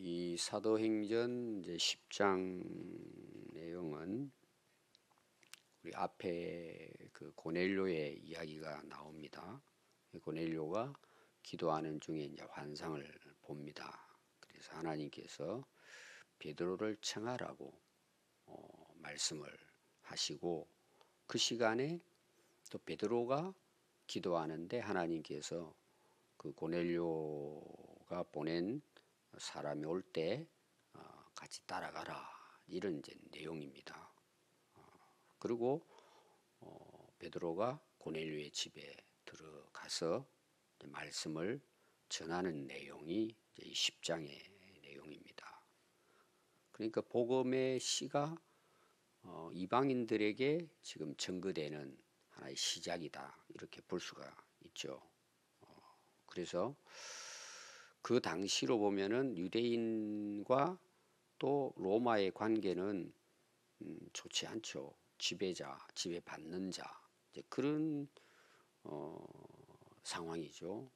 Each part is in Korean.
이 사도행전 이제 10장 내용은 우리 앞에 그 고넬료의 이야기가 나옵니다. 고넬료가 기도하는 중에 이제 환상을 봅니다. 그래서 하나님께서 베드로를 청하라고 말씀을 하시고, 그 시간에 또 베드로가 기도하는데 하나님께서 그 고넬료가 보낸 사람이 올 때 같이 따라가라, 이런 이제 내용입니다. 그리고 베드로가 고넬료의 집에 들어가서 말씀을 전하는 내용이 이제 10장의 내용입니다. 그러니까 복음의 씨가 이방인들에게 지금 전거되는 하나의 시작이다, 이렇게 볼 수가 있죠. 그래서 그 당시로 보면은 유대인과 또 로마의 관계는 좋지 않죠. 지배자, 지배받는 자, 이제 그런 상황이죠.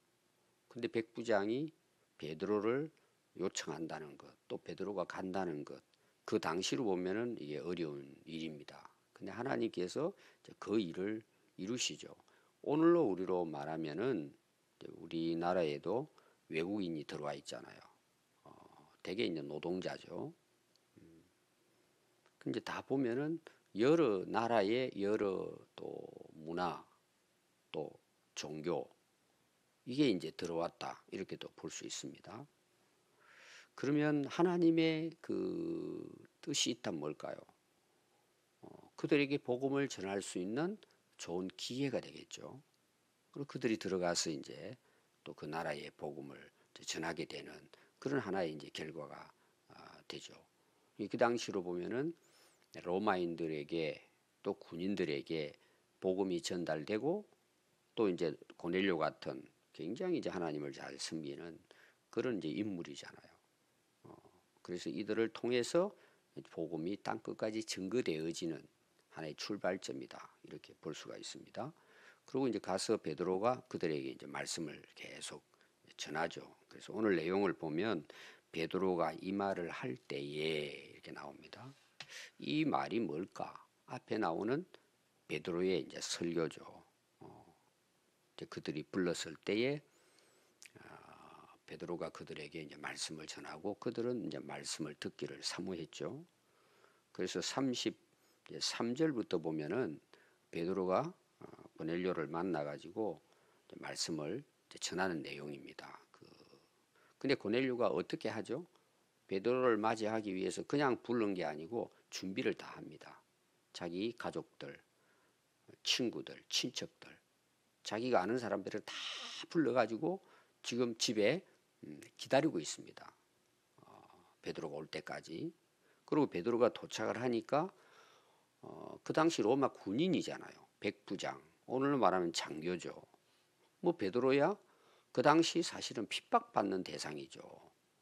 근데 백부장이 베드로를 요청한다는 것, 또 베드로가 간다는 것, 그 당시로 보면은 이게 어려운 일입니다. 근데 하나님께서 그 일을 이루시죠. 오늘로 우리로 말하면은 우리나라에도 외국인이 들어와 있잖아요. 대개 이제 노동자죠. 근데 다 보면은 여러 나라의 여러 또 문화, 또 종교, 이게 이제 들어왔다, 이렇게도 볼 수 있습니다. 그러면 하나님의 그 뜻이 있다면 뭘까요? 그들에게 복음을 전할 수 있는 좋은 기회가 되겠죠. 그리고 그들이 들어가서 이제 또 그 나라의 복음을 전하게 되는 그런 하나의 이제 결과가 되죠. 그 당시로 보면은 로마인들에게 또 군인들에게 복음이 전달되고, 또 이제 고넬료 같은 굉장히 이제 하나님을 잘 섬기는 그런 이제 인물이잖아요. 그래서 이들을 통해서 복음이 땅 끝까지 증거되어지는 하나의 출발점이다, 이렇게 볼 수가 있습니다. 그리고 이제 가서 베드로가 그들에게 이제 말씀을 계속 전하죠. 그래서 오늘 내용을 보면 베드로가 이 말을 할 때에 이렇게 나옵니다. 이 말이 뭘까? 앞에 나오는 베드로의 이제 설교죠. 이제 그들이 불렀을 때에 베드로가 그들에게 이제 말씀을 전하고 그들은 이제 말씀을 듣기를 사모했죠. 그래서 33절부터 보면은 베드로가 고넬료를 만나 가지고 말씀을 전하는 내용입니다. 근데 고넬료가 어떻게 하죠? 베드로를 맞이하기 위해서 그냥 부른 게 아니고 준비를 다 합니다. 자기 가족들, 친구들, 친척들, 자기가 아는 사람들을 다 불러가지고 지금 집에 기다리고 있습니다. 베드로가 올 때까지. 그리고 베드로가 도착을 하니까 그 당시 로마 군인이잖아요. 백부장, 오늘로 말하면 장교죠. 뭐 베드로야 그 당시 사실은 핍박받는 대상이죠.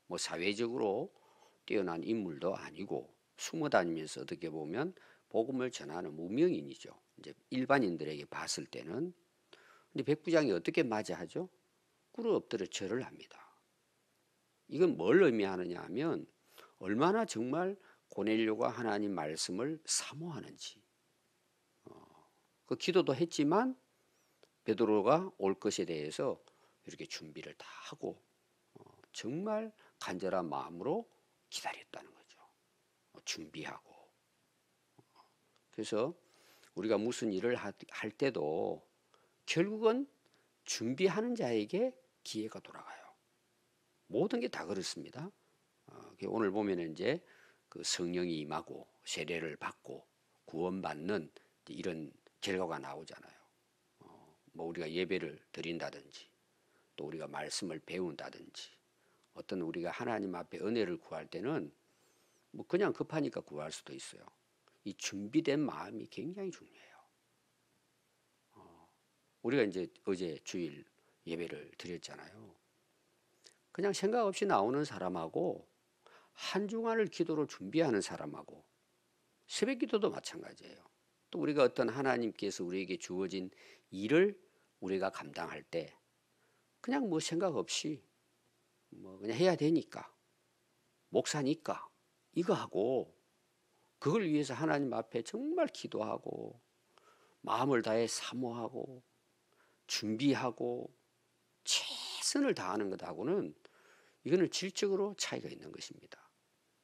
뭐 사회적으로 뛰어난 인물도 아니고 숨어 다니면서 어떻게 보면 복음을 전하는 무명인이죠. 이제 일반인들에게 봤을 때는. 근데 백부장이 어떻게 맞이하죠? 꿇어 엎드려 절을 합니다. 이건 뭘 의미하느냐 하면 얼마나 정말 고넬료가 하나님 말씀을 사모하는지. 그 기도도 했지만 베드로가 올 것에 대해서 이렇게 준비를 다 하고 정말 간절한 마음으로 기다렸다는 거죠. 준비하고. 그래서 우리가 무슨 일을 할 때도 결국은 준비하는 자에게 기회가 돌아가요. 모든 게 다 그렇습니다. 오늘 보면 이제 그 성령이 임하고 세례를 받고 구원받는 이런 결과가 나오잖아요. 뭐 우리가 예배를 드린다든지, 또 우리가 말씀을 배운다든지, 어떤 우리가 하나님 앞에 은혜를 구할 때는 뭐 그냥 급하니까 구할 수도 있어요. 이 준비된 마음이 굉장히 중요해요. 우리가 이제 어제 주일 예배를 드렸잖아요. 그냥 생각 없이 나오는 사람하고 한 주간을 기도로 준비하는 사람하고 새벽 기도도 마찬가지예요. 또 우리가 어떤 하나님께서 우리에게 주어진 일을 우리가 감당할 때 그냥 뭐 생각 없이 뭐 그냥 해야 되니까 목사니까 이거 하고 그걸 위해서 하나님 앞에 정말 기도하고 마음을 다해 사모하고 준비하고 최선을 다하는 것하고는 이거는 질적으로 차이가 있는 것입니다.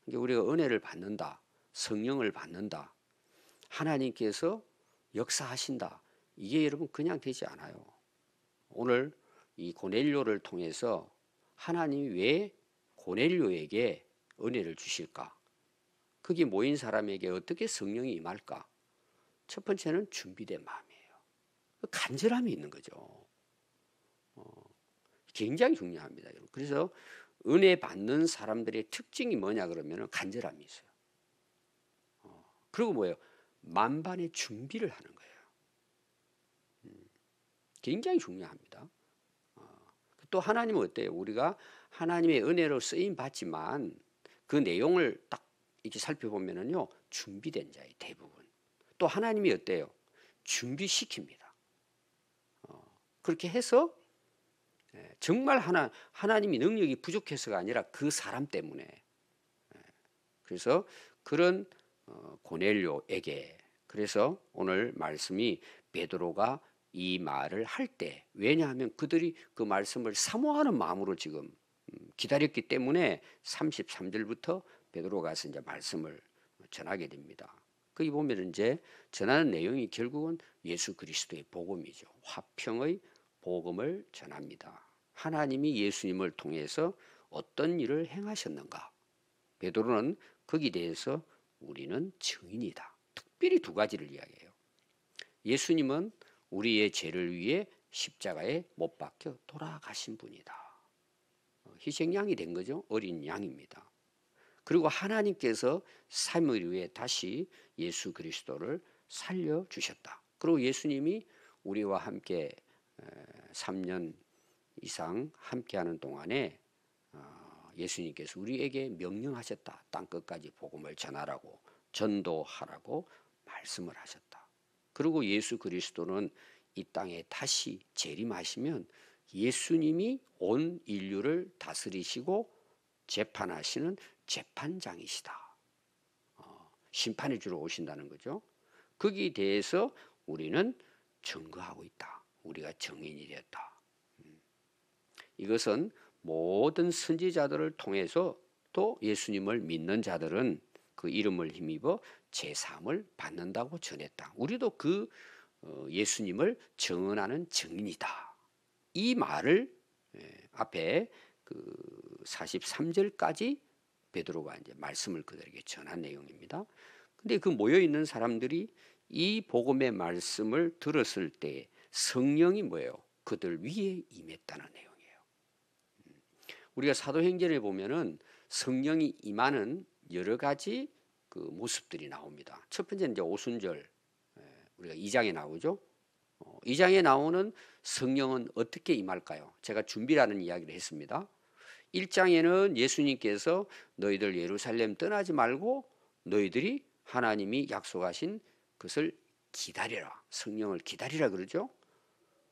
그러니까 우리가 은혜를 받는다, 성령을 받는다, 하나님께서 역사하신다, 이게 여러분 그냥 되지 않아요. 오늘 이 고넬료를 통해서 하나님이 왜 고넬료에게 은혜를 주실까? 거기 모인 사람에게 어떻게 성령이 임할까? 첫 번째는 준비된 마음이에요. 간절함이 있는 거죠. 굉장히 중요합니다. 그래서 은혜 받는 사람들의 특징이 뭐냐 그러면 간절함이 있어요. 그리고 뭐예요? 만반의 준비를 하는 거예요. 굉장히 중요합니다. 또 하나님은 어때요? 우리가 하나님의 은혜로 쓰임 받지만 그 내용을 딱 이렇게 살펴보면은요, 준비된 자의 대부분. 또 하나님이 어때요? 준비시킵니다. 그렇게 해서 정말 하나님이 능력이 부족해서가 아니라 그 사람 때문에. 그래서 그런 고넬료에게, 그래서 오늘 말씀이 베드로가 이 말을 할 때, 왜냐하면 그들이 그 말씀을 사모하는 마음으로 지금 기다렸기 때문에 33절부터 베드로가 가서 이제 말씀을 전하게 됩니다. 거기 보면 이제 전하는 내용이 결국은 예수 그리스도의 복음이죠. 화평의 복음을 전합니다. 하나님이 예수님을 통해서 어떤 일을 행하셨는가? 베드로는 거기에 대해서 우리는 증인이다. 특별히 두 가지를 이야기해요. 예수님은 우리의 죄를 위해 십자가에 못 박혀 돌아가신 분이다. 희생양이 된 거죠. 어린 양입니다. 그리고 하나님께서 3일 후에 다시 예수 그리스도를 살려주셨다. 그리고 예수님이 우리와 함께 3년 이상 함께하는 동안에 예수님께서 우리에게 명령하셨다. 땅끝까지 복음을 전하라고, 전도하라고 말씀을 하셨다. 그리고 예수 그리스도는 이 땅에 다시 재림하시면 예수님이 온 인류를 다스리시고 재판하시는 재판장이시다. 심판해 주러 오신다는 거죠. 거기에 대해서 우리는 증거하고 있다. 우리가 증인이 되었다. 이것은 모든 선지자들을 통해서 또 예수님을 믿는 자들은 그 이름을 힘입어 제사함을 받는다고 전했다. 우리도 그 예수님을 증언하는 증인이다. 이 말을 앞에 그 43절까지 베드로가 이제 말씀을 그들에게 전한 내용입니다. 근데 그 모여 있는 사람들이 이 복음의 말씀을 들었을 때 성령이 뭐예요? 그들 위에 임했다는 내용이에요. 우리가 사도행전에 보면은 성령이 임하는 여러 가지 그 모습들이 나옵니다. 첫 번째는 이제 오순절, 우리가 2장에 나오죠. 2장에 나오는 성령은 어떻게 임할까요? 제가 준비라는 이야기를 했습니다. 1장에는 예수님께서 너희들 예루살렘 떠나지 말고 너희들이 하나님이 약속하신 것을 기다리라. 성령을 기다리라 그러죠.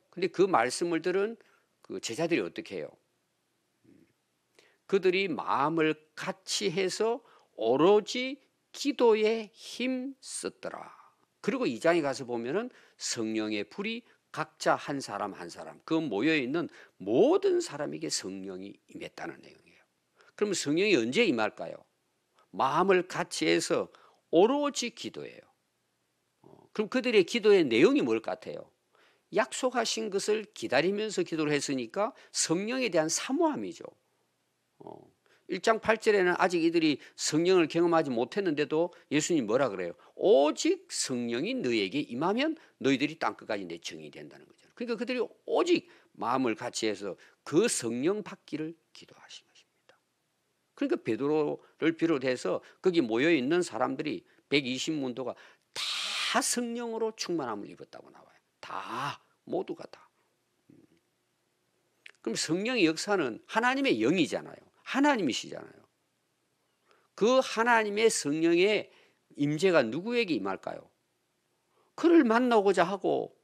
근데 그 말씀을 들은 그 제자들이 어떻게 해요? 그들이 마음을 같이 해서 오로지 기도에 힘썼더라. 그리고 2장에 가서 보면은 성령의 불이 각자 한 사람 한 사람, 그 모여있는 모든 사람에게 성령이 임했다는 내용이에요. 그러면 성령이 언제 임할까요? 마음을 같이 해서 오로지 기도예요. 그럼 그들의 기도의 내용이 뭘 같아요? 약속하신 것을 기다리면서 기도를 했으니까 성령에 대한 사모함이죠. 1장 8절에는 아직 이들이 성령을 경험하지 못했는데도 예수님 뭐라 그래요? 오직 성령이 너희에게 임하면 너희들이 땅끝까지 내 증인이 된다는 거죠. 그러니까 그들이 오직 마음을 같이 해서 그 성령 받기를 기도하신 것입니다. 그러니까 베드로를 비롯해서 거기 모여있는 사람들이 120문도가 다 성령으로 충만함을 입었다고 나와요. 다, 모두가 다. 그럼 성령의 역사는 하나님의 영이잖아요. 하나님이시잖아요. 그 하나님의 성령의 임재가 누구에게 임할까요? 그를 만나고자 하고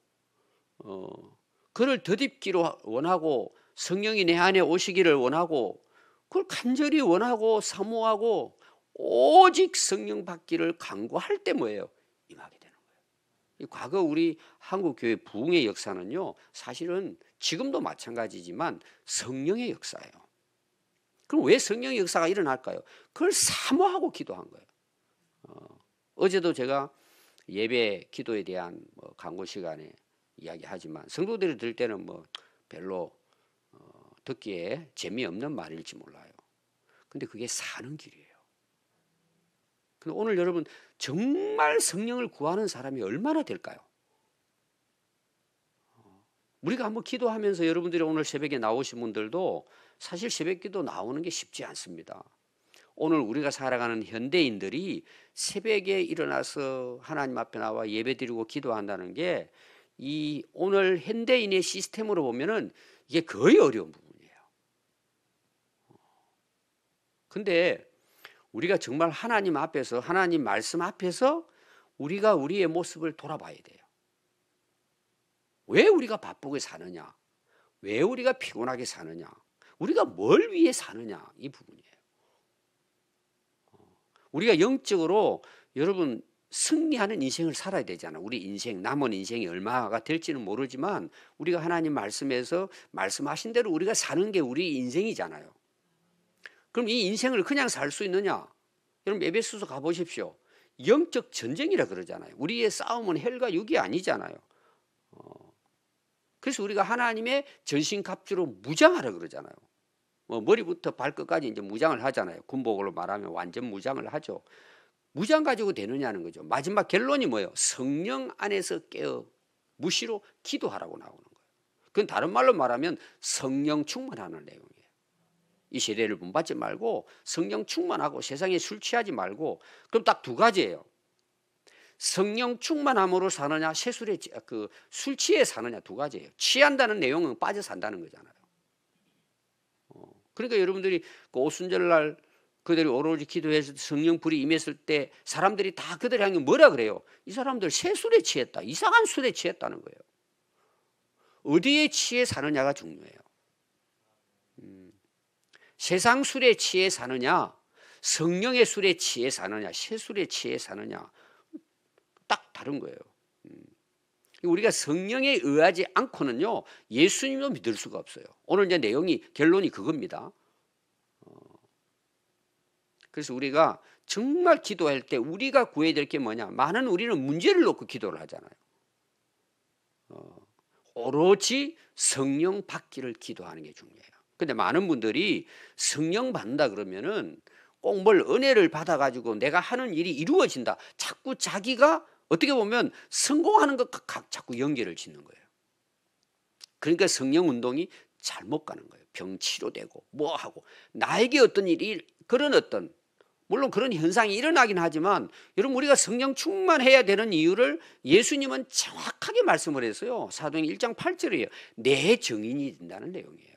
그를 덧입기로 원하고 성령이 내 안에 오시기를 원하고 그걸 간절히 원하고 사모하고 오직 성령 받기를 간구할 때 뭐예요? 임하게 되는 거예요. 이 과거 우리 한국 교회 부흥의 역사는요, 사실은 지금도 마찬가지지만 성령의 역사예요. 그럼 왜 성령의 역사가 일어날까요? 그걸 사모하고 기도한 거예요. 어제도 제가 예배 기도에 대한 강구 시간에 이야기하지만 성도들이 들을 때는 별로 듣기에 재미없는 말일지 몰라요. 근데 그게 사는 길이에요. 근데 오늘 여러분 정말 성령을 구하는 사람이 얼마나 될까요? 우리가 한번 기도하면서 여러분들이 오늘 새벽에 나오신 분들도 사실 새벽기도 나오는 게 쉽지 않습니다. 오늘 우리가 살아가는 현대인들이 새벽에 일어나서 하나님 앞에 나와 예배드리고 기도한다는 게 이 오늘 현대인의 시스템으로 보면은 이게 거의 어려운 부분이에요. 근데 우리가 정말 하나님 앞에서, 하나님 말씀 앞에서 우리가 우리의 모습을 돌아봐야 돼요. 왜 우리가 바쁘게 사느냐? 왜 우리가 피곤하게 사느냐? 우리가 뭘 위해 사느냐? 이 부분이에요. 우리가 영적으로 여러분 승리하는 인생을 살아야 되잖아요. 우리 인생, 남은 인생이 얼마가 될지는 모르지만 우리가 하나님 말씀에서 말씀하신 대로 우리가 사는 게 우리 인생이잖아요. 그럼 이 인생을 그냥 살 수 있느냐? 여러분 에베소서 가보십시오. 영적 전쟁이라 그러잖아요. 우리의 싸움은 혈과 육이 아니잖아요. 그래서 우리가 하나님의 전신갑주로 무장하라 그러잖아요. 머리부터 발끝까지 이제 무장을 하잖아요. 군복으로 말하면 완전 무장을 하죠. 무장 가지고 되느냐는 거죠. 마지막 결론이 뭐예요? 성령 안에서 깨어 무시로 기도하라고 나오는 거예요. 그건 다른 말로 말하면 성령 충만하는 내용이에요. 이 세례를 본받지 말고 성령 충만하고 세상에 술 취하지 말고, 그럼 딱 두 가지예요. 성령 충만함으로 사느냐, 세술에 술 취해 사느냐, 두 가지예요. 취한다는 내용은 빠져 산다는 거잖아요. 그러니까 여러분들이 그 오순절날 그들이 오로지 기도해서 성령 불이 임했을 때 사람들이 다 그들 향해 뭐라 그래요? 이 사람들 새술에 취했다, 이상한 술에 취했다는 거예요. 어디에 취해 사느냐가 중요해요. 세상 술에 취해 사느냐, 성령의 술에 취해 사느냐, 새술에 취해 사느냐, 딱 다른 거예요. 우리가 성령에 의하지 않고는요, 예수님도 믿을 수가 없어요. 오늘 이제 결론이 그겁니다. 그래서 우리가 정말 기도할 때 우리가 구해야 될 게 뭐냐? 많은 우리는 문제를 놓고 기도를 하잖아요. 오로지 성령 받기를 기도하는 게 중요해요. 근데 많은 분들이 성령 받는다 그러면은 꼭 뭘 은혜를 받아가지고 내가 하는 일이 이루어진다. 자꾸 자기가 어떻게 보면 성공하는 것 자꾸 연결을 짓는 거예요. 그러니까 성령 운동이 잘못 가는 거예요. 병 치료되고 뭐하고 나에게 어떤 일이 물론 그런 현상이 일어나긴 하지만 여러분 우리가 성령 충만해야 되는 이유를 예수님은 정확하게 말씀을 했어요. 사도행 1장 8절이에요. 내 증인이 된다는 내용이에요.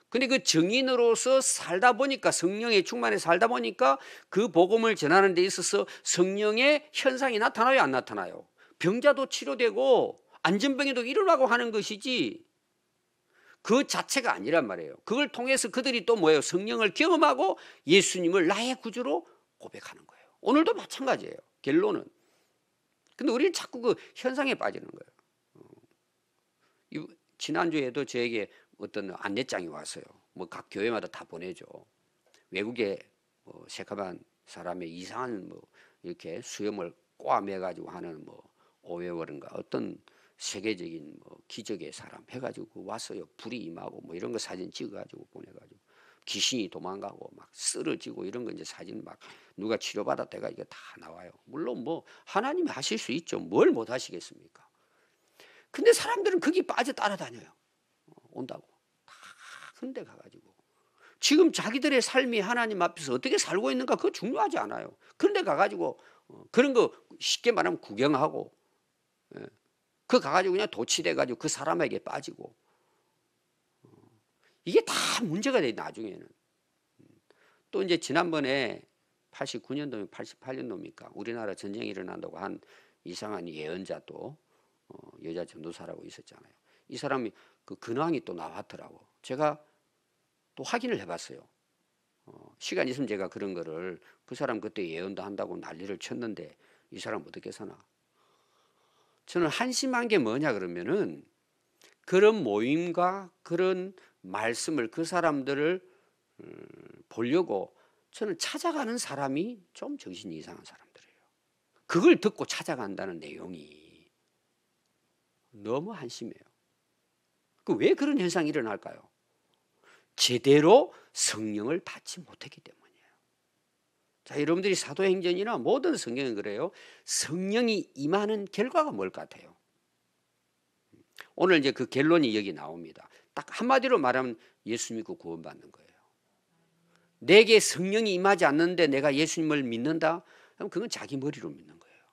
근데 그 증인으로서 살다 보니까 성령에 충만해 살다 보니까 그 복음을 전하는 데 있어서 성령의 현상이 나타나요, 안 나타나요? 병자도 치료되고 안전병에도 일어나고 하는 것이지 그 자체가 아니란 말이에요. 그걸 통해서 그들이 또 뭐예요? 성령을 경험하고 예수님을 나의 구주로 고백하는 거예요. 오늘도 마찬가지예요. 결론은. 근데 우리는 자꾸 그 현상에 빠지는 거예요. 지난주에도 저에게 어떤 안내장이 왔어요. 각 교회마다 다 보내죠. 외국에 새카만 사람의 이상한 이렇게 수염을 꼬아매 가지고 하는 오웨월인가 어떤 세계적인 기적의 사람 해가지고 왔어요. 불이 임하고 이런 거 사진 찍어가지고 보내가지고 귀신이 도망가고 막 쓰러지고 이런 거 이제 사진 막 누가 치료받았다가 이게 다 나와요. 물론 하나님이 하실 수 있죠. 뭘 못 하시겠습니까? 근데 사람들은 거기 빠져 따라다녀요. 온다고 다 근데 가가지고 지금 자기들의 삶이 하나님 앞에서 어떻게 살고 있는가 그거 중요하지 않아요. 그런데 가가지고 그런 거 쉽게 말하면 구경하고 그 가가지고 그냥 도취돼가지고 그 사람에게 빠지고 이게 다 문제가 돼 나중에는. 또 이제 지난번에 89년도면 88년도입니까? 우리나라 전쟁이 일어난다고 한 이상한 예언자도 여자 전도사라고 있었잖아요. 이 사람이 그 근황이 또 나왔더라고. 제가 또 확인을 해봤어요. 시간 있으면 제가 그런 거를 그 사람 그때 예언도 한다고 난리를 쳤는데 이 사람 어떻게 사나? 저는 한심한 게 뭐냐 그러면은 그런 모임과 그런 말씀을 그 사람들을 보려고 저는 찾아가는 사람이 좀 정신이 이상한 사람들이에요. 그걸 듣고 찾아간다는 내용이 너무 한심해요. 왜 그런 현상이 일어날까요? 제대로 성령을 받지 못했기 때문이에요. 자, 여러분들이 사도행전이나 모든 성경은 그래요. 성령이 임하는 결과가 뭘 같아요? 오늘 이제 그 결론이 여기 나옵니다. 딱 한마디로 말하면 예수 믿고 구원받는 거예요. 내게 성령이 임하지 않는데 내가 예수님을 믿는다? 그럼 그건 자기 머리로 믿는 거예요.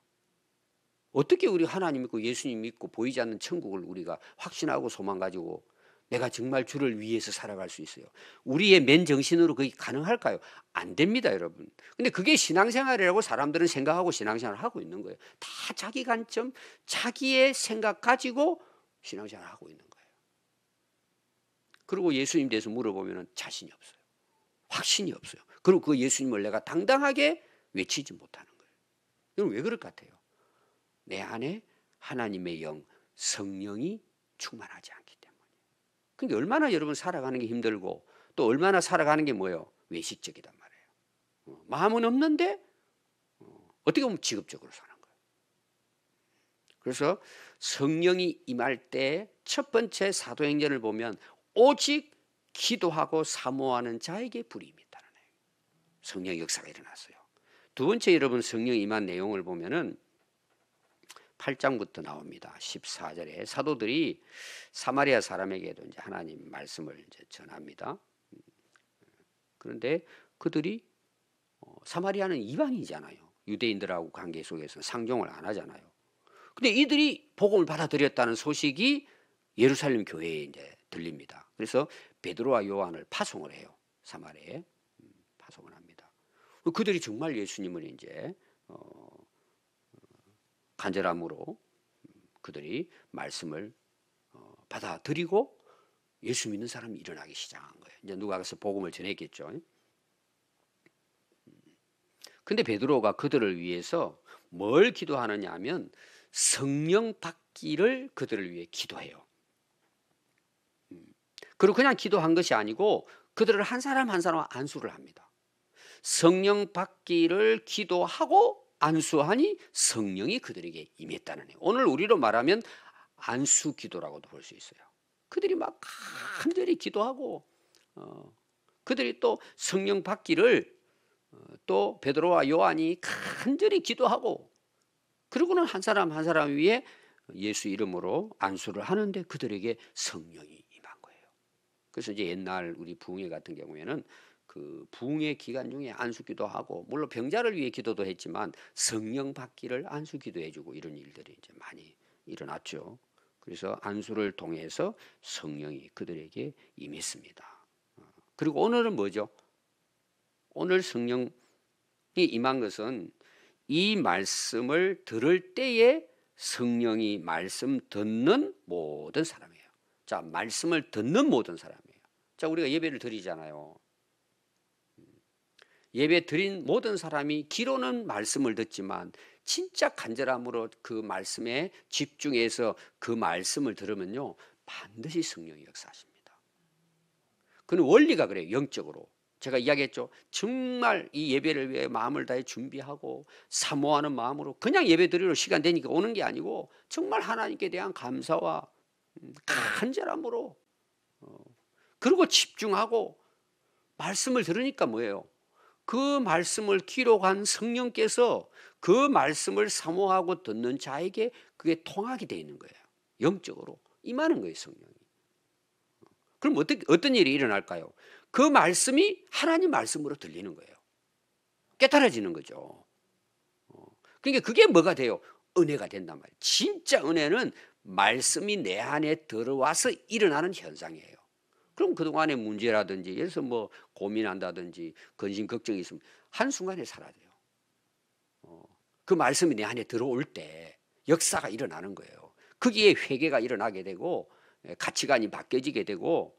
어떻게 우리 하나님 믿고 예수님 믿고 보이지 않는 천국을 우리가 확신하고 소망 가지고 내가 정말 주를 위해서 살아갈 수 있어요? 우리의 맨정신으로 그게 가능할까요? 안 됩니다, 여러분. 근데 그게 신앙생활이라고 사람들은 생각하고 신앙생활을 하고 있는 거예요. 다 자기 관점, 자기의 생각 가지고 신앙생활을 하고 있는 거예요. 그리고 예수님 대해서 물어보면 자신이 없어요. 확신이 없어요. 그리고 그 예수님을 내가 당당하게 외치지 못하는 거예요. 이건 왜 그럴 것 같아요? 내 안에 하나님의 영, 성령이 충만하지 않기 때문에. 그러니까 얼마나 여러분 살아가는 게 힘들고 또 얼마나 살아가는 게 뭐예요? 외식적이단 말이에요. 마음은 없는데 어떻게 보면 직업적으로 사는 거예요. 그래서 성령이 임할 때 첫 번째 사도행전을 보면 오직 기도하고 사모하는 자에게 불임이 있다는 거예요. 성령의 역사가 일어났어요. 두 번째 여러분 성령이 임한 내용을 보면은 8장부터 나옵니다. 14절에 사도들이 사마리아 사람에게도 이제 하나님 말씀을 이제 전합니다. 그런데 그들이 사마리아는 이방이잖아요. 유대인들하고 관계 속에서 상종을 안 하잖아요. 근데 이들이 복음을 받아들였다는 소식이 예루살렘 교회에 이제 들립니다. 그래서 베드로와 요한을 파송을 해요. 사마리아에 파송을 합니다. 그들이 정말 예수님을 이제 간절함으로 그들이 말씀을 받아들이고 예수 믿는 사람이 일어나기 시작한 거예요. 이제 누가 가서 복음을 전했겠죠. 근데 베드로가 그들을 위해서 뭘 기도하느냐 하면 성령 받기를 그들을 위해 기도해요. 그리고 그냥 기도한 것이 아니고 그들을 한 사람 한 사람 안수를 합니다. 성령 받기를 기도하고 안수하니 성령이 그들에게 임했다는 거예요. 오늘 우리로 말하면 안수 기도라고도 볼 수 있어요. 그들이 막 간절히 기도하고 그들이 또 성령 받기를 또 베드로와 요한이 간절히 기도하고 그러고는 한 사람 한 사람 위에 예수 이름으로 안수를 하는데 그들에게 성령이 임한 거예요. 그래서 이제 옛날 우리 부흥회 같은 경우에는 그 부흥회 기간 중에 안수기도 하고 물론 병자를 위해 기도도 했지만 성령 받기를 안수기도 해주고 이런 일들이 이제 많이 일어났죠. 그래서 안수를 통해서 성령이 그들에게 임했습니다. 그리고 오늘은 뭐죠? 오늘 성령이 임한 것은 이 말씀을 들을 때에 성령이 말씀 듣는 모든 사람이에요. 자, 말씀을 듣는 모든 사람이에요. 자, 우리가 예배를 드리잖아요. 예배 드린 모든 사람이 귀로는 말씀을 듣지만 진짜 간절함으로 그 말씀에 집중해서 그 말씀을 들으면요 반드시 성령이 역사하십니다. 그는 원리가 그래요. 영적으로 제가 이야기했죠. 정말 이 예배를 위해 마음을 다해 준비하고 사모하는 마음으로 그냥 예배 드리러 시간 되니까 오는 게 아니고 정말 하나님께 대한 감사와 간절함으로 그리고 집중하고 말씀을 들으니까 뭐예요? 그 말씀을 기록한 성령께서 그 말씀을 사모하고 듣는 자에게 그게 통하게 되어 있는 거예요. 영적으로 임하는 거예요, 성령이. 그럼 어떤 일이 일어날까요? 그 말씀이 하나님 말씀으로 들리는 거예요. 깨달아지는 거죠. 그러니까 그게 뭐가 돼요? 은혜가 된단 말이에요. 진짜 은혜는 말씀이 내 안에 들어와서 일어나는 현상이에요. 그럼 그동안의 문제라든지 예를 들어서 뭐 고민한다든지 근심 걱정이 있으면 한순간에 사라져요. 그 말씀이 내 안에 들어올 때 역사가 일어나는 거예요. 거기에 회개가 일어나게 되고 가치관이 바뀌어지게 되고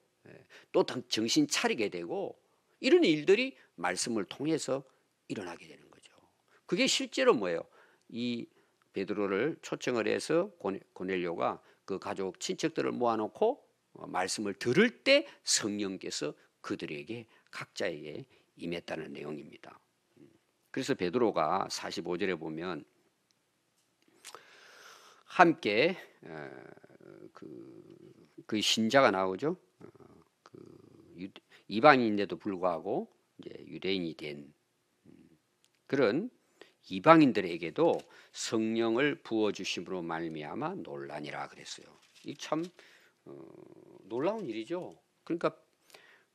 또 정신 차리게 되고 이런 일들이 말씀을 통해서 일어나게 되는 거죠. 그게 실제로 뭐예요? 이 베드로를 초청을 해서 고넬료가 그 가족 친척들을 모아놓고 말씀을 들을 때 성령께서 그들에게 각자에게 임했다는 내용입니다. 그래서 베드로가 45절에 보면 함께 그 신자가 나오죠. 이방인인데도 불구하고 이제 유대인이 된 그런 이방인들에게도 성령을 부어 주심으로 말미암아 놀라니라 그랬어요. 이 참 놀라운 일이죠. 그러니까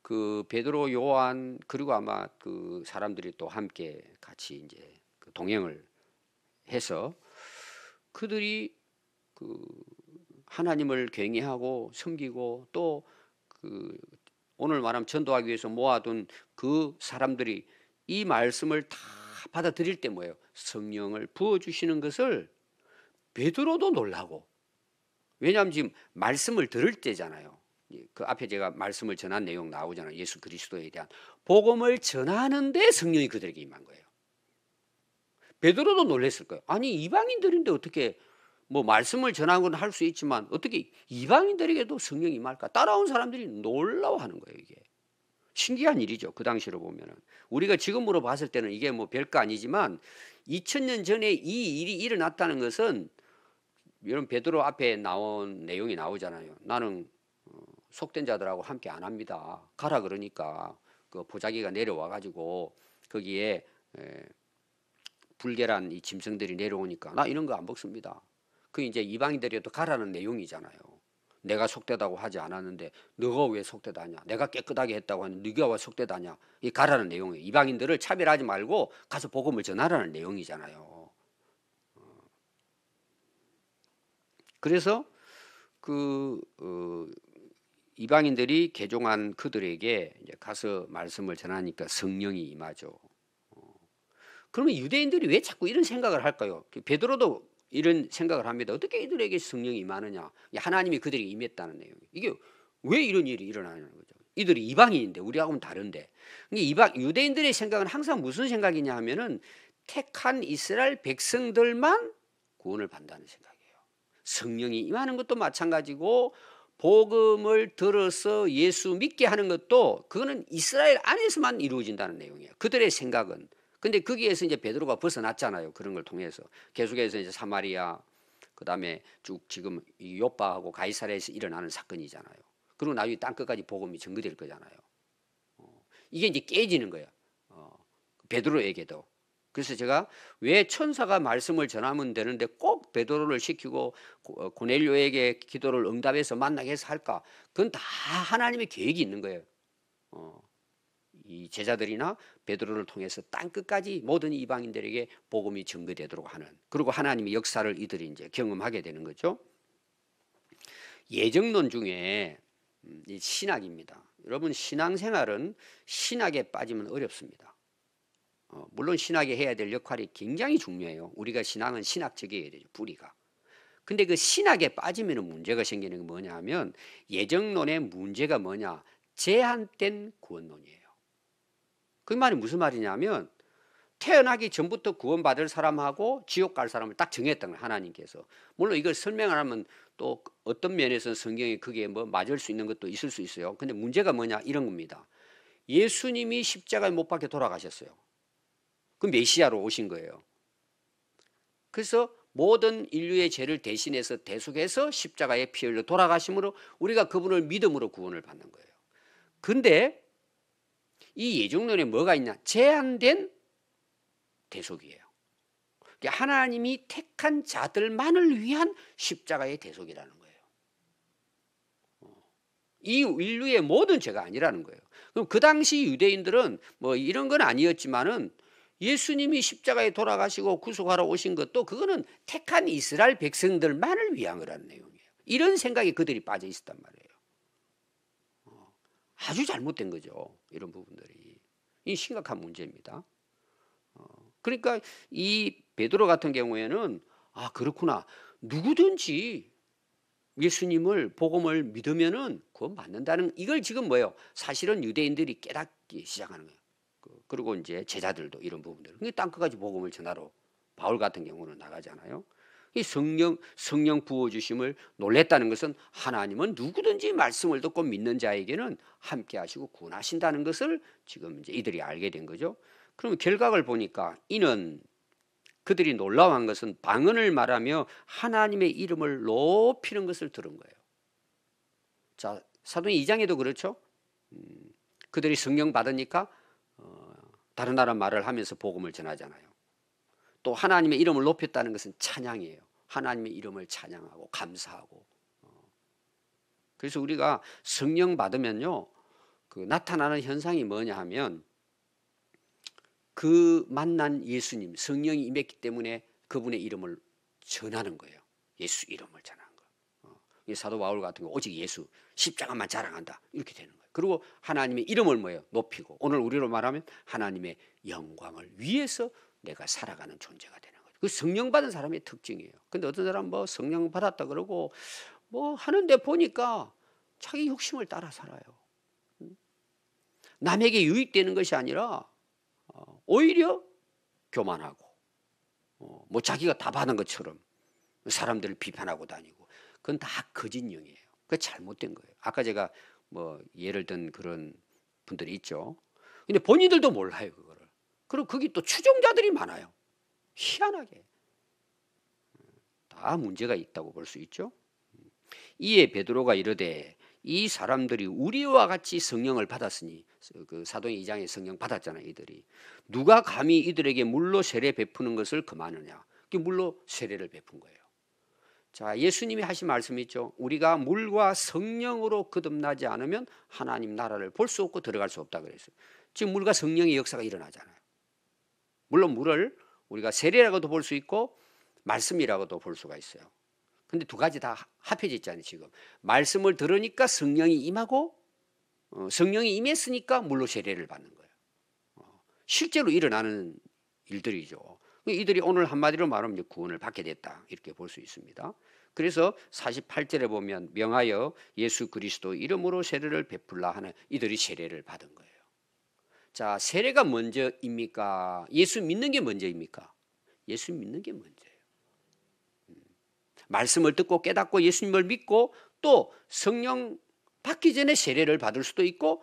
그 베드로, 요한 그리고 아마 그 사람들이 또 함께 같이 이제 그 동행을 해서 그들이 그 하나님을 경외하고 섬기고 또 그 오늘 말하면 전도하기 위해서 모아둔 그 사람들이 이 말씀을 다 받아들일 때 뭐예요? 성령을 부어주시는 것을 베드로도 놀라고, 왜냐하면 지금 말씀을 들을 때잖아요. 그 앞에 제가 말씀을 전한 내용 나오잖아요. 예수 그리스도에 대한 복음을 전하는데 성령이 그들에게 임한 거예요. 베드로도 놀랐을 거예요. 아니 이방인들인데 어떻게 뭐 말씀을 전하는 건 할 수 있지만 어떻게 이방인들에게도 성령이 임할까? 따라온 사람들이 놀라워하는 거예요. 이게 신기한 일이죠. 그 당시로 보면은 우리가 지금으로 봤을 때는 이게 뭐 별거 아니지만 2000년 전에 이 일이 일어났다는 것은 여러분 베드로 앞에 나온 내용이 나오잖아요. 나는 속된 자들하고 함께 안 합니다. 가라 그러니까 그 보자기가 내려와 가지고 거기에 불결한 이 짐승들이 내려오니까 나 이런 거 안 먹습니다. 그 이제 이방인들이 또 가라는 내용이잖아요. 내가 속되다고 하지 않았는데 너가 왜 속되다냐? 내가 깨끗하게 했다고 하는데 네가 왜 속되다냐? 이 가라는 내용이에요. 이방인들을 차별하지 말고 가서 복음을 전하라는 내용이잖아요. 그래서 그 이방인들이 개종한 그들에게 이제 가서 말씀을 전하니까 성령이 임하죠. 그러면 유대인들이 왜 자꾸 이런 생각을 할까요? 베드로도 이런 생각을 합니다. 어떻게 이들에게 성령이 임하느냐? 하나님이 그들에게 임했다는 내용이에요. 이게 왜 이런 일이 일어나냐는 거죠. 이들이 이방인인데 우리하고는 다른데. 유대인들의 생각은 항상 무슨 생각이냐 하면은 택한 이스라엘 백성들만 구원을 받는다는 생각이에요. 성령이 임하는 것도 마찬가지고 복음을 들어서 예수 믿게 하는 것도 그거는 이스라엘 안에서만 이루어진다는 내용이에요. 그들의 생각은. 근데 거기에서 이제 베드로가 벗어났잖아요. 그런 걸 통해서 계속해서 이제 사마리아 그다음에 쭉 지금 요빠하고 가이사랴에서 일어나는 사건이잖아요. 그리고 나중에 땅 끝까지 복음이 전거될 거잖아요. 이게 이제 깨지는 거예요. 베드로에게도. 그래서 제가 왜 천사가 말씀을 전하면 되는데 꼭 베드로를 시키고 고넬료에게 기도를 응답해서 만나게 해서 할까? 그건 다 하나님의 계획이 있는 거예요. 이 제자들이나 베드로를 통해서 땅 끝까지 모든 이방인들에게 복음이 전거되도록 하는, 그리고 하나님의 역사를 이들이 이제 경험하게 되는 거죠. 예정론 중에 이 신학입니다. 여러분 신앙생활은 신학에 빠지면 어렵습니다. 물론 신학이 해야 될 역할이 굉장히 중요해요. 우리가 신앙은 신학적이어야 되죠. 뿌리가. 근데 그 신학에 빠지면 문제가 생기는 게 뭐냐 하면 예정론의 문제가 뭐냐? 제한된 구원론이에요. 그 말이 무슨 말이냐면 태어나기 전부터 구원받을 사람하고 지옥 갈 사람을 딱 정했던 거예요. 하나님께서. 물론 이걸 설명을 하면 또 어떤 면에서는 성경이 그게 뭐 맞을 수 있는 것도 있을 수 있어요. 근데 문제가 뭐냐 이런 겁니다. 예수님이 십자가에 못 박혀 돌아가셨어요. 그 메시아로 오신 거예요. 그래서 모든 인류의 죄를 대신해서 대속해서 십자가에 피 흘려 돌아가심으로 우리가 그분을 믿음으로 구원을 받는 거예요. 근데 이 예정론에 뭐가 있냐? 제한된 대속이에요. 하나님이 택한 자들만을 위한 십자가의 대속이라는 거예요. 이 인류의 모든 죄가 아니라는 거예요. 그럼 그 당시 유대인들은 뭐 이런 건 아니었지만은 예수님이 십자가에 돌아가시고 구속하러 오신 것도 그거는 택한 이스라엘 백성들만을 위한 거라는 내용이에요. 이런 생각에 그들이 빠져 있었단 말이에요. 아주 잘못된 거죠. 이런 부분들이. 이 심각한 문제입니다. 그러니까 이 베드로 같은 경우에는 아 그렇구나. 누구든지 예수님을 복음을 믿으면은 그건 맞는다는 이걸 지금 뭐예요? 사실은 유대인들이 깨닫기 시작하는 거예요. 그리고 이제 제자들도 이런 부분들. 그게 땅끝까지 복음을 전하러 바울 같은 경우는 나가잖아요. 이 성령 부어 주심을 놀랬다는 것은 하나님은 누구든지 말씀을 듣고 믿는 자에게는 함께 하시고 구원하신다는 것을 지금 이제 이들이 알게 된 거죠. 그러면 결각을 보니까 이는 그들이 놀라워한 것은 방언을 말하며 하나님의 이름을 높이는 것을 들은 거예요. 자, 사도행 2장에도 그렇죠. 그들이 성령 받으니까 다른 나라 말을 하면서 복음을 전하잖아요. 또 하나님의 이름을 높였다는 것은 찬양이에요. 하나님의 이름을 찬양하고 감사하고. 그래서 우리가 성령 받으면요, 그 나타나는 현상이 뭐냐 하면 그 만난 예수님, 성령이 임했기 때문에 그분의 이름을 전하는 거예요. 예수 이름을 전하는 거. 사도 바울 같은 거 오직 예수 십자가만 자랑한다 이렇게 되는 거예요. 그리고 하나님의 이름을 뭐예요? 높이고 오늘 우리로 말하면 하나님의 영광을 위해서 내가 살아가는 존재가 되는 거예요. 그 성령 받은 사람의 특징이에요. 근데 어떤 사람 뭐 성령 받았다 그러고 뭐 하는데 보니까 자기 욕심을 따라 살아요. 남에게 유익되는 것이 아니라 오히려 교만하고 뭐 자기가 다 받은 것처럼 사람들을 비판하고 다니고 그건 다 거짓 영이에요. 그게 잘못된 거예요. 아까 제가 뭐 예를 든 그런 분들이 있죠. 근데 본인들도 몰라요 그거를. 그리고 거기 또 추종자들이 많아요. 희한하게 다 문제가 있다고 볼 수 있죠. 이에 베드로가 이르되 이 사람들이 우리와 같이 성령을 받았으니 그 사도행 2장에 성령 받았잖아요. 이들이 누가 감히 이들에게 물로 세례 베푸는 것을 금하느냐. 물로 세례를 베푼 거예요. 자, 예수님이 하신 말씀이 있죠. 우리가 물과 성령으로 거듭나지 않으면 하나님 나라를 볼 수 없고 들어갈 수 없다 그랬어요. 지금 물과 성령의 역사가 일어나잖아요. 물론 물을 우리가 세례라고도 볼 수 있고 말씀이라고도 볼 수가 있어요. 근데 두 가지 다 합해져 있잖아요. 지금 말씀을 들으니까 성령이 임하고 성령이 임했으니까 물로 세례를 받는 거예요. 실제로 일어나는 일들이죠. 이들이 오늘 한마디로 말하면 구원을 받게 됐다 이렇게 볼 수 있습니다. 그래서 48절에 보면 명하여 예수 그리스도 이름으로 세례를 베풀라 하는 이들이 세례를 받은 거예요. 자, 세례가 먼저입니까? 예수 믿는 게 먼저입니까? 예수 믿는 게 먼저예요. 말씀을 듣고 깨닫고 예수님을 믿고 또 성령 받기 전에 세례를 받을 수도 있고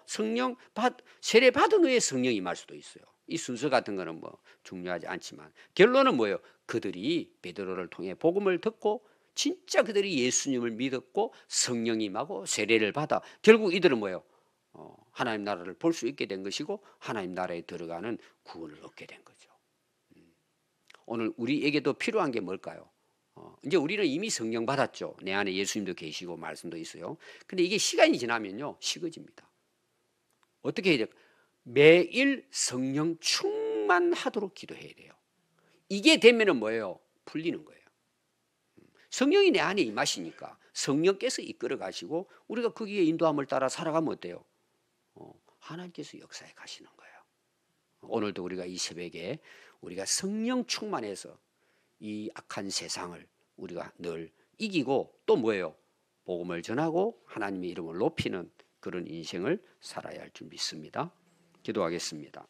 세례 받은 후에 성령이 임할 수도 있어요. 이 순서 같은 거는 뭐 중요하지 않지만 결론은 뭐예요? 그들이 베드로를 통해 복음을 듣고 진짜 그들이 예수님을 믿었고 성령이 임하고 세례를 받아 결국 이들은 뭐예요? 하나님 나라를 볼 수 있게 된 것이고 하나님 나라에 들어가는 구원을 얻게 된 거죠. 오늘 우리에게도 필요한 게 뭘까요? 이제 우리는 이미 성령 받았죠. 내 안에 예수님도 계시고 말씀도 있어요. 근데 이게 시간이 지나면요 식어집니다. 어떻게 해야 돼요? 매일 성령 충만하도록 기도해야 돼요. 이게 되면은 뭐예요? 풀리는 거예요. 성령이 내 안에 임하시니까 성령께서 이끌어 가시고 우리가 거기에 인도함을 따라 살아가면 어때요? 하나님께서 역사에 가시는 거예요. 오늘도 우리가 이 새벽에 우리가 성령 충만해서 이 악한 세상을 우리가 늘 이기고 또 뭐예요? 복음을 전하고 하나님의 이름을 높이는 그런 인생을 살아야 할 줄 믿습니다. 기도하겠습니다.